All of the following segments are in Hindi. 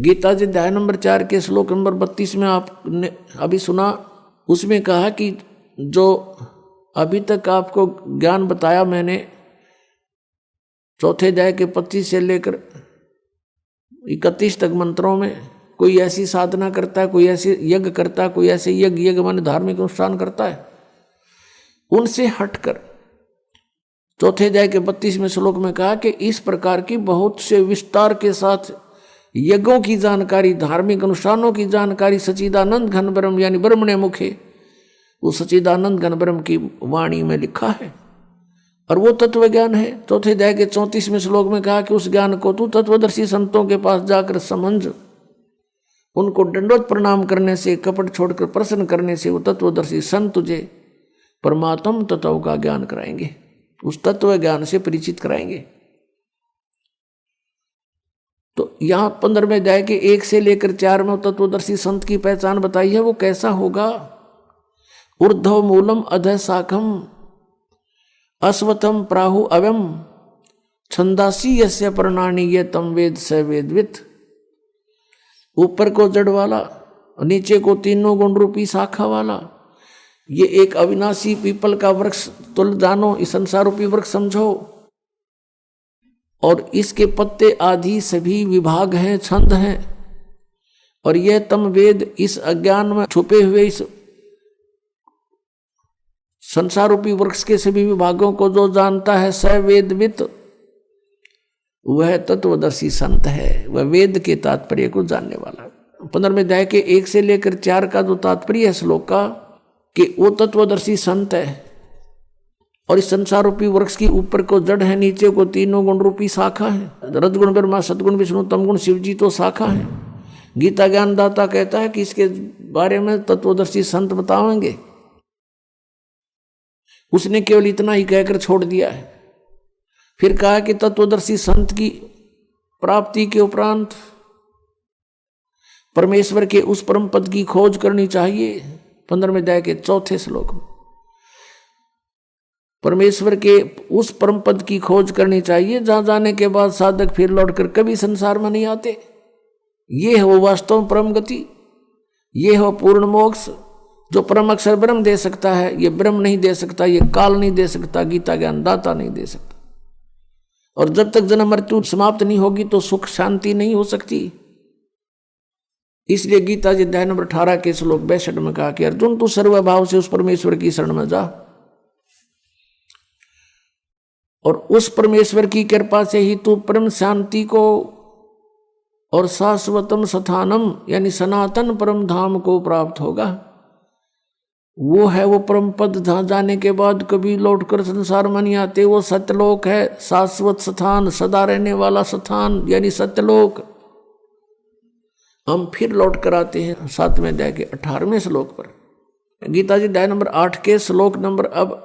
गीता जी अध्याय नंबर 4 के श्लोक नंबर 32 में आपने अभी सुना, उसमें कहा कि जो अभी तक आपको ज्ञान बताया मैंने, चौथे अध्याय के 25 से लेकर 31 तक मंत्रों में, कोई ऐसी साधना करता है, कोई ऐसे यज्ञ करता है, कोई ऐसे यज्ञ माने धार्मिक अनुष्ठान करता है, उनसे हटकर चौथे अध्याय के 32वें श्लोक में कहा कि इस प्रकार की बहुत से विस्तार के साथ यज्ञों की जानकारी, धार्मिक अनुष्ठानों की जानकारी सच्चिदानंद घन ब्रह्म यानी ब्रह्मणे मुखे, वो सच्चिदानंद घन ब्रह्म की वाणी में लिखा है और वो तत्व ज्ञान है। चौथे अध्याय के 34वें श्लोक में कहा कि उस ज्ञान को तू तत्वदर्शी संतों के पास जाकर समझ, उनको दंडवत प्रणाम करने से, कपट छोड़कर प्रसन्न करने से वो तत्वदर्शी संत तुझे परमात्म तत्व का ज्ञान कराएंगे, उस तत्व ज्ञान से परिचित कराएंगे। तो यहाँ 15वें अध्याय के 1 से लेकर 4 में तत्वदर्शी संत की पहचान बताई है। वो कैसा होगा? ऊर्ध्व मूलम अधः शाखम अश्वत्थम प्राहु अव्यम छंदासी यस्य प्रणानी ये तम वेद स वेदवित। ऊपर को जड़ वाला, नीचे को तीनों गुण रूपी शाखा वाला, ये एक अविनाशी पीपल का वृक्ष तुल जानो, इस संसार रूपी वृक्ष समझो, और इसके पत्ते आदि सभी विभाग हैं, छंद हैं, और यह तम वेद इस अज्ञान में छुपे हुए इस संसार रूपी वृक्ष के सभी विभागों को जो जानता है, स वेदवित, वह तत्वदर्शी संत है, वह वेद के तात्पर्य को जानने वाला। 15वें अध्याय के 1 से लेकर 4 का जो तात्पर्य है श्लोक का, कि वो तत्वदर्शी संत है और इस संसार रूपी वृक्ष की ऊपर को जड़ है, नीचे को तीनों गुण रूपी शाखा है। रजगुण ब्रह्मा, सदगुण विष्णु, तमगुण शिव जी तो शाखा है। गीता ज्ञानदाता कहता है कि इसके बारे में तत्वदर्शी संत बताएंगे। उसने केवल इतना ही कहकर छोड़ दिया है। फिर कहा कि तत्वदर्शी संत की प्राप्ति के उपरांत परमेश्वर के उस परम पद की खोज करनी चाहिए। 15वें अध्याय के 4 श्लोक में परमेश्वर के उस परम पद की खोज करनी चाहिए, जहां जाने के बाद साधक फिर लौटकर कभी संसार में नहीं आते। ये है वो वास्तव परम गति, ये है पूर्ण मोक्ष जो परम अक्षर ब्रह्म दे सकता है। ये ब्रह्म नहीं दे सकता, ये काल नहीं दे सकता, गीता ज्ञानदाता नहीं दे सकता। और जब तक जन्म मृत्यु समाप्त नहीं होगी तो सुख शांति नहीं हो सकती। इसलिए गीता जी अध्याय नंबर 18 के श्लोक 62 में कहा कि अर्जुन तू सर्वभाव से उस परमेश्वर की शरण में जा, और उस परमेश्वर की कृपा से ही तू परम शांति को और शाश्वतम स्थानम यानी सनातन परम धाम को प्राप्त होगा। वो है वो परम पद जहां जाने के बाद कभी लौटकर संसार में नहीं आते। वो सत्यलोक है, शाश्वत स्थान, सदा रहने वाला स्थान यानी सत्यलोक। हम फिर लौट कर आते हैं 7वें अध्याय के 18वें श्लोक पर। गीता जी अध्याय नंबर 8 के श्लोक नंबर अब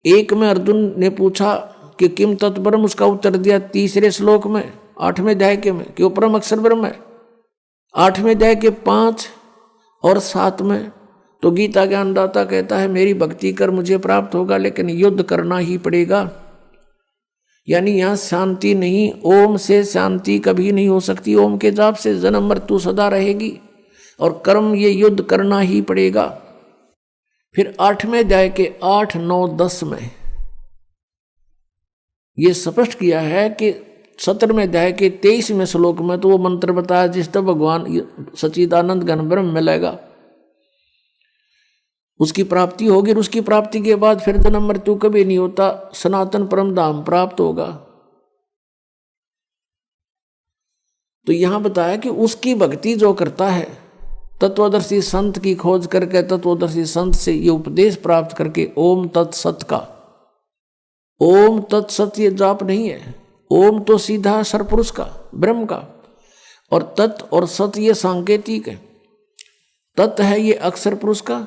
1 में अर्जुन ने पूछा कि किम तत्ब्रह्म, उसका उत्तर दिया 3रे श्लोक में 8वें अध्याय के में कि वो परम अक्षर ब्रह्म है। 8वें अध्याय के 5 और 7 में तो गीता ज्ञानदाता कहता है मेरी भक्ति कर मुझे प्राप्त होगा, लेकिन युद्ध करना ही पड़ेगा। यानी यहाँ शांति नहीं, ओम से शांति कभी नहीं हो सकती। ओम के जाप से जन्म मृत्यु सदा रहेगी और कर्म ये युद्ध करना ही पड़ेगा। फिर 8वें अध्याय के 8, 9, 10 में ये स्पष्ट किया है कि 17वें अध्याय के 23वें श्लोक में तो वो मंत्र बताया जिससे भगवान सच्चिदानंद घन ब्रह्म मिलेगा, उसकी प्राप्ति होगी। और उसकी प्राप्ति के बाद फिर जन्म मृत्यु कभी नहीं होता, सनातन परम धाम प्राप्त होगा। तो यहां बताया कि उसकी भक्ति जो करता है, तत्वदर्शी संत की खोज करके, तत्वदर्शी संत से ये उपदेश प्राप्त करके, ओम तत्सत का, ओम तत्सत ये जाप नहीं है। ओम तो सीधा सरपुरुष का, ब्रह्म का, और तत् और सत ये सांकेतिक है। तत् है ये अक्षर पुरुष का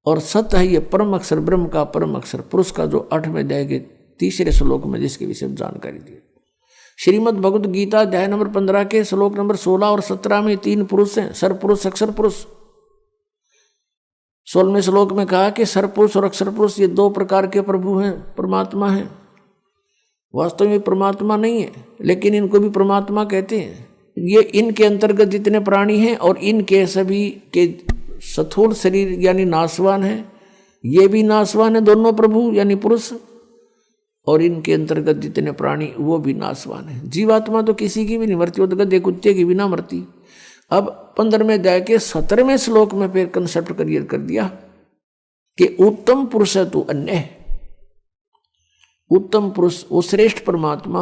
और सत है ये परम अक्षर ब्रह्म का, परम अक्षर पुरुष का, जो 8वें अध्याय के 3रे श्लोक में जिसके विषय में जानकारी दी। श्रीमद् भगवद गीता अध्याय नंबर 15 के श्लोक नंबर 16 और 17 में 3 पुरुष हैं, सरपुरुष अक्षर पुरुष। 16वें श्लोक में कहा कि सरपुरुष और अक्षर पुरुष ये 2 प्रकार के प्रभु हैं, परमात्मा हैं। वास्तव में परमात्मा नहीं है, लेकिन इनको भी परमात्मा कहते हैं। ये इनके अंतर्गत जितने प्राणी हैं और इनके सभी के स्थूल शरीर यानी नाशवान है, ये भी नाशवान है दोनों प्रभु यानी पुरुष, और इनके अंतर्गत जितने प्राणी वो भी नाशवान है। जीवात्मा तो किसी की भी नहीं मरती, वो तो गधे कुत्ते की भी ना मरती। अब 15वें अध्याय के 17वें श्लोक में फिर कंसेप्ट क्लियर कर दिया कि उत्तम पुरुष है तू अन्य। उत्तम पुरुष वो श्रेष्ठ परमात्मा,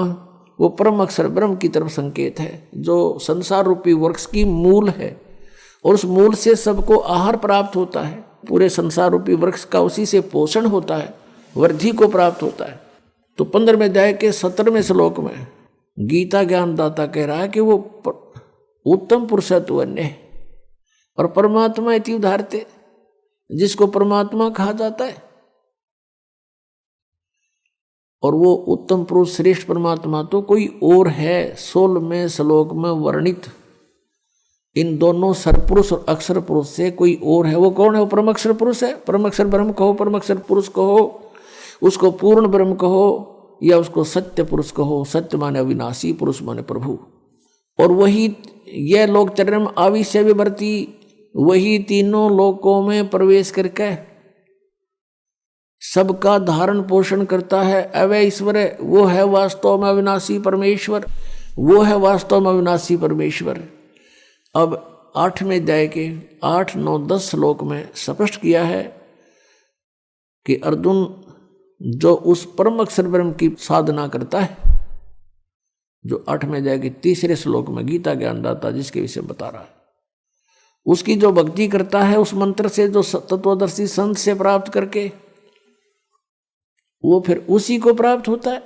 वो परम अक्षर ब्रह्म की तरफ संकेत है, जो संसार रूपी वृक्ष की मूल है, और उस मूल से सबको आहार प्राप्त होता है। पूरे संसार रूपी वृक्ष का उसी से पोषण होता है, वृद्धि को प्राप्त होता है। तो 15वें अध्याय के 17वें श्लोक में गीता ज्ञानदाता कह रहा है कि वो उत्तम पुरुष है तू अन्य, और परमात्मा इति उदाहरते, जिसको परमात्मा कहा जाता है। और वो उत्तम पुरुष श्रेष्ठ परमात्मा तो कोई और है 16वें श्लोक में वर्णित। इन दोनों सरपुरुष और अक्षर पुरुष से कोई और है। वो कौन है? वो परम अक्षर पुरुष है। परम अक्षर ब्रह्म कहो, परम अक्षर पुरुष कहो, उसको पूर्ण ब्रह्म कहो, या उसको सत्य पुरुष कहो। सत्य माने अविनाशी, पुरुष माने प्रभु। और वही यह लोकचर्या में आविश्य विवर्ती, वही तीनों लोकों में प्रवेश करके सबका धारण पोषण करता है। अवय ईश्वर है, वो है वास्तव में अविनाशी परमेश्वर, वो है वास्तव में अविनाशी परमेश्वर। अब 8वें अध्याय के 8, 9, 10 श्लोक में स्पष्ट किया है कि अर्जुन जो उस परम अक्षर ब्रह्म की साधना करता है, जो 8वें अध्याय के 3 श्लोक में गीता ज्ञानदाता जिसके विषय बता रहा है, उसकी जो भक्ति करता है उस मंत्र से, जो तत्वदर्शी संत से प्राप्त करके, वो फिर उसी को प्राप्त होता है,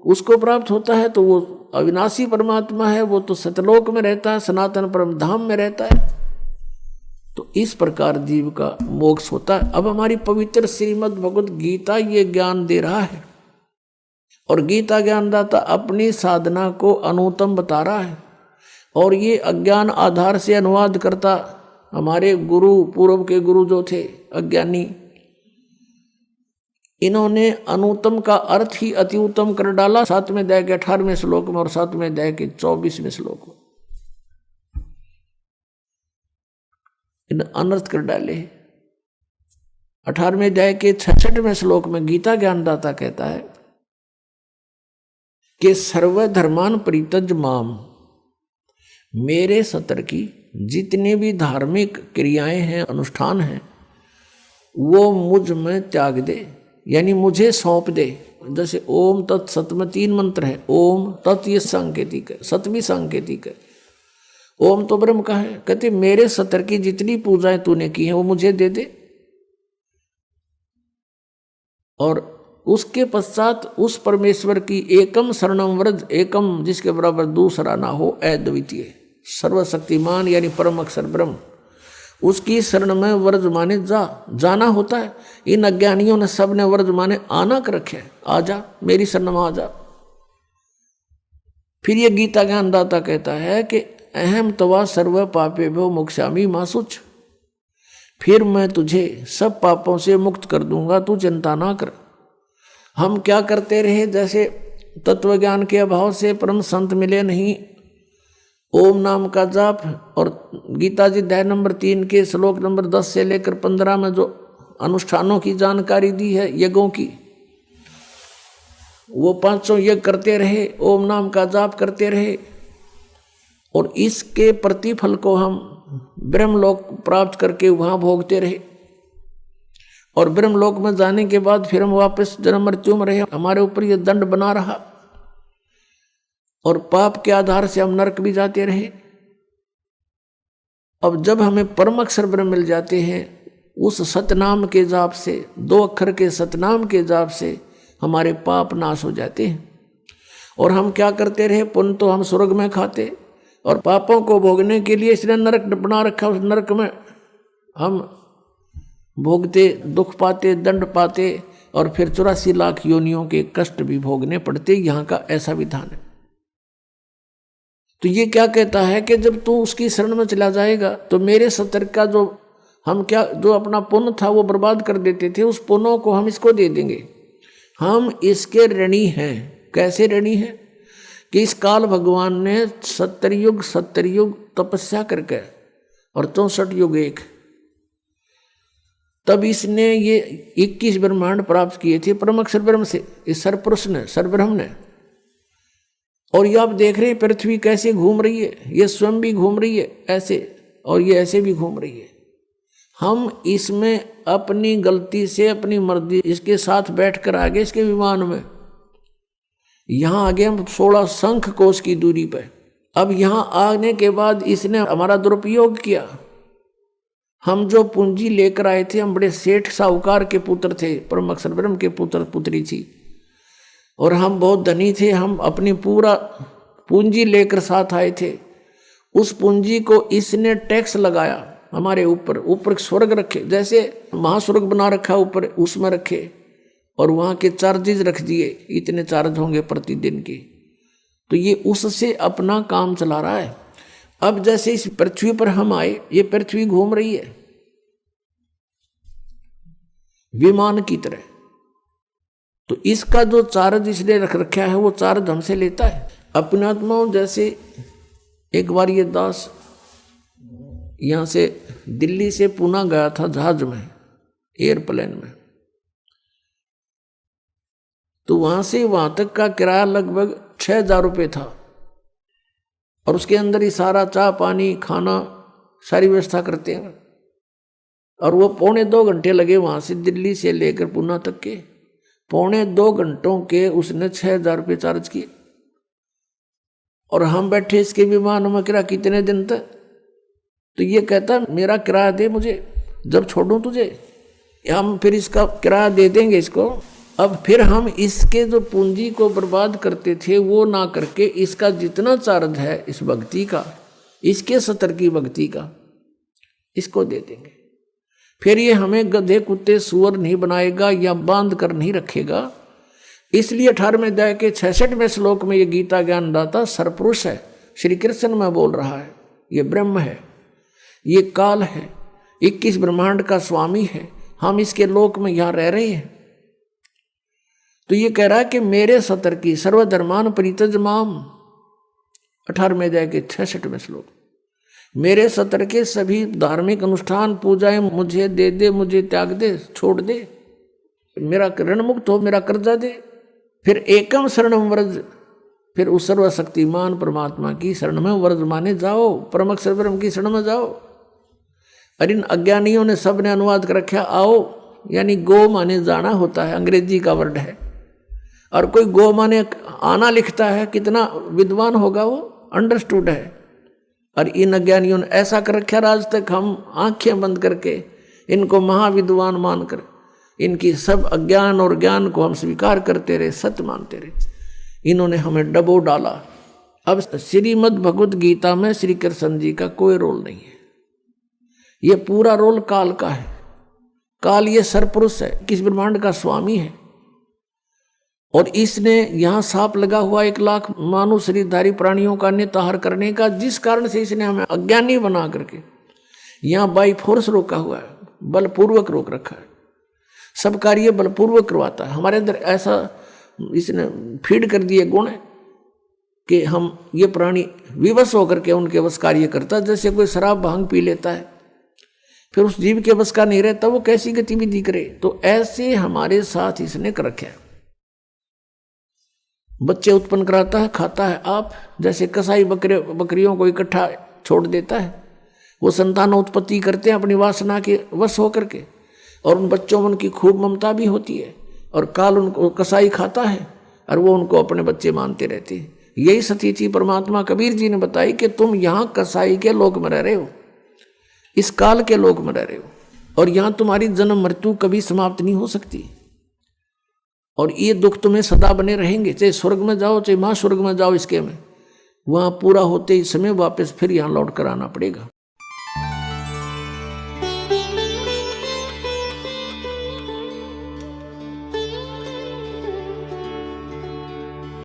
उसको प्राप्त होता है। तो वो अविनाशी परमात्मा है, वो तो सतलोक में रहता है, सनातन परम धाम में रहता है। तो इस प्रकार जीव का मोक्ष होता है। अब हमारी पवित्र श्रीमद् भगवत गीता ये ज्ञान दे रहा है, और गीता ज्ञानदाता अपनी साधना को अनुत्तम बता रहा है, और ये अज्ञान आधार से अनुवाद करता हमारे गुरु, पूर्व के गुरु जो थे अज्ञानी, इन्होंने अनुत्तम का अर्थ ही अति उत्तम कर डाला 7वें अध्याय के 18वें श्लोक में और 7वें अध्याय के 24वें श्लोक में। इन अनर्थ कर डाले। 18वें अध्याय के 66वें श्लोक में गीता ज्ञानदाता कहता है कि सर्वधर्मान परित्यज माम, मेरे सतर की जितनी भी धार्मिक क्रियाएं हैं, अनुष्ठान हैं, वो मुझ में त्याग दे, यानी मुझे सौंप दे। जैसे ओम तत् सत में 3 मंत्र है। ओम तत् ये सांकेतिक है, सत भी सांकेतिक है। ओम तो ब्रह्म का है। कहते मेरे सतर की जितनी पूजाएं तूने की हैं वो मुझे दे दे, और उसके पश्चात उस परमेश्वर की एकम शरणम व्रज, एकम जिसके बराबर दूसरा ना हो, अद्वितीय सर्वशक्तिमान यानी परम अक्षर ब्रह्म, उसकी शरण में व्रज माने जाना होता है। इन अज्ञानियों ने सब ने व्रज माने आना कर रखे, आ जा मेरी शरण में आ जा। फिर ये गीता ज्ञानदाता कहता है कि अहम तवा सर्व पापेभ्यो मोक्षामि मा शुच, फिर मैं तुझे सब पापों से मुक्त कर दूंगा, तू चिंता ना कर। हम क्या करते रहे, जैसे तत्व ज्ञान के अभाव से परम संत मिले नहीं, ओम नाम का जाप, और गीता जी अध्याय नंबर 3 के श्लोक नंबर 10 से लेकर 15 में जो अनुष्ठानों की जानकारी दी है, यज्ञों की, वो 500 यज्ञ करते रहे, ओम नाम का जाप करते रहे, और इसके प्रतिफल को हम ब्रह्मलोक प्राप्त करके वहाँ भोगते रहे। और ब्रह्मलोक में जाने के बाद फिर हम वापस जन्म मृत्यु में रहे, हमारे ऊपर ये दंड बना रहा, और पाप के आधार से हम नरक भी जाते रहे। अब जब हमें परम अक्षर ब्रह्म मिल जाते हैं, उस सतनाम के जाप से, 2 अक्षर के सतनाम के जाप से हमारे पाप नाश हो जाते हैं। और हम क्या करते रहे, पुण्य तो हम स्वर्ग में खाते, और पापों को भोगने के लिए इसने नरक बना रखा, उस नरक में हम भोगते, दुख पाते, दंड पाते, और फिर 84 लाख योनियों के कष्ट भी भोगने पड़ते। यहाँ का ऐसा विधान है। तो ये क्या कहता है कि जब तू उसकी शरण में चला जाएगा तो मेरे सतर का जो अपना पुण्य था वो बर्बाद कर देते थे, उस पुण्यों को हम इसको दे देंगे। हम इसके ऋणी हैं, कैसे ऋणी है कि इस काल भगवान ने 70 युग तपस्या करके और 64 युग एक, तब इसने ये 21 ब्रह्मांड प्राप्त किए थे परम अक्षर ब्रह्म से, इस सरपुरुष ने, सरब्रह्म ने। और ये आप देख रहे हैं पृथ्वी कैसे घूम रही है, ये स्वयं भी घूम रही है ऐसे, और ये ऐसे भी घूम रही है। हम इसमें अपनी गलती से, अपनी मर्जी इसके साथ बैठकर आगे इसके विमान में, यहां आगे हम 16 शंख कोश की दूरी पे। अब यहां आने के बाद इसने हमारा दुरुपयोग किया। हम जो पूंजी लेकर आए थे, हम बड़े सेठ साहूकार के पुत्र थे, परम अक्षर ब्रह्म के पुत्र पुत्री थी, और हम बहुत धनी थे। हम अपनी पूरा पूंजी लेकर साथ आए थे। उस पूंजी को इसने टैक्स लगाया हमारे ऊपर, ऊपर स्वर्ग रखे, जैसे महास्वर्ग बना रखा ऊपर, उसमें रखे, और वहाँ के चार्जेज रख दिए, इतने चार्ज होंगे प्रतिदिन के। तो ये उससे अपना काम चला रहा है। अब जैसे इस पृथ्वी पर हम आए, ये पृथ्वी घूम रही है विमान की तरह, तो इसका जो चार्ज इसने रख रखा है वो चार्ज हमसे लेता है। अपने आत्माओं जैसे एक बार ये दास यहाँ से दिल्ली से पुणे गया था जहाज में, एयरप्लेन में, तो वहां से वहां तक का किराया लगभग 6,000 रुपये था, और उसके अंदर ही सारा चाय पानी खाना सारी व्यवस्था करते हैं। और वो 2.25 घंटे लगे वहां से दिल्ली से लेकर पुणे तक के, 2.25 घंटों के उसने 6,000 रुपये चार्ज किए। और हम बैठे इसके विमान में, किराया कितने दिन तक, तो ये कहता मेरा किराया दे मुझे, जब छोड़ूं तुझे, हम फिर इसका किराया दे देंगे इसको। अब फिर हम इसके जो पूंजी को बर्बाद करते थे वो ना करके, इसका जितना चार्ज है इस भक्ति का, इसके 70 की भक्ति का, इसको दे देंगे। फिर ये हमें गधे कुत्ते सुअर नहीं बनाएगा या बांध कर नहीं रखेगा। इसलिए 18वें अध्याय के 66वें श्लोक में ये गीता ज्ञानदाता सरपुरुष है, श्री कृष्ण में बोल रहा है, ये ब्रह्म है, ये काल है, 21 ब्रह्मांड का स्वामी है, हम इसके लोक में यहाँ रह रहे हैं। तो ये कह रहा है कि मेरे 70 की सर्वधर्मान परित्यज माम, 18वें अध्याय के 66वें श्लोक, मेरे 70 के सभी धार्मिक अनुष्ठान पूजाएं मुझे दे दे, मुझे त्याग दे, छोड़ दे, मेरा ऋण मुक्त हो, मेरा कर्जा दे। फिर एकम शरणम व्रज, फिर उस सर्वशक्तिमान परमात्मा की शरण में व्रज माने जाओ, परम अक्षर ब्रह्म की शरण में जाओ। अरे इन अज्ञानियों ने सबने अनुवाद कर रखा आओ, यानी गो माने जाना होता है, अंग्रेजी का वर्ड है, और कोई गो माने आना लिखता है, कितना विद्वान होगा वो, अंडरस्टूड है। और इन अज्ञानियों ने ऐसा कर रखा, आज तक हम आंखें बंद करके इनको महाविद्वान मानकर इनकी सब अज्ञान और ज्ञान को हम स्वीकार करते रहे, सत्य मानते रहे। इन्होंने हमें डबो डाला। अब श्रीमद् भगवद गीता में श्री कृष्ण जी का कोई रोल नहीं है, ये पूरा रोल काल का है। काल ये सरपुरुष है, किस ब्रह्मांड का स्वामी है, और इसने यहाँ सांप लगा हुआ 1 लाख मानव शरीरधारी प्राणियों का निताहार करने का, जिस कारण से इसने हमें अज्ञानी बना करके यहाँ बाई फोर्स रोका हुआ है, बलपूर्वक रोक रखा है। सब कार्य बलपूर्वक करवाता है। हमारे अंदर ऐसा इसने फीड कर दिए गुण कि हम ये प्राणी विवश होकर के उनके बस कार्य करता है। जैसे कोई शराब भांग पी लेता है, फिर उस जीव के बस का नहीं रहता, वो कैसी गतिविधि करे। तो ऐसे हमारे साथ इसने कर रखा है। बच्चे उत्पन्न कराता है, खाता है आप, जैसे कसाई बकरियों को इकट्ठा छोड़ देता है, वो संतान उत्पत्ति करते हैं अपनी वासना के वश होकर के, और उन बच्चों में उनकी खूब ममता भी होती है, और काल उनको कसाई खाता है और वो उनको अपने बच्चे मानते रहते हैं। यही सतीथि परमात्मा कबीर जी ने बताई कि तुम यहाँ कसाई के लोक में रह रहे हो, इस काल के लोक में रह रहे हो, और यहाँ तुम्हारी जन्म मृत्यु कभी समाप्त नहीं हो सकती, और ये दुख तुम्हें सदा बने रहेंगे। चाहे स्वर्ग में जाओ, चाहे महास्वर्ग में जाओ, इसके में वहाँ पूरा होते ही समय वापस फिर यहाँ लौट कर आना पड़ेगा।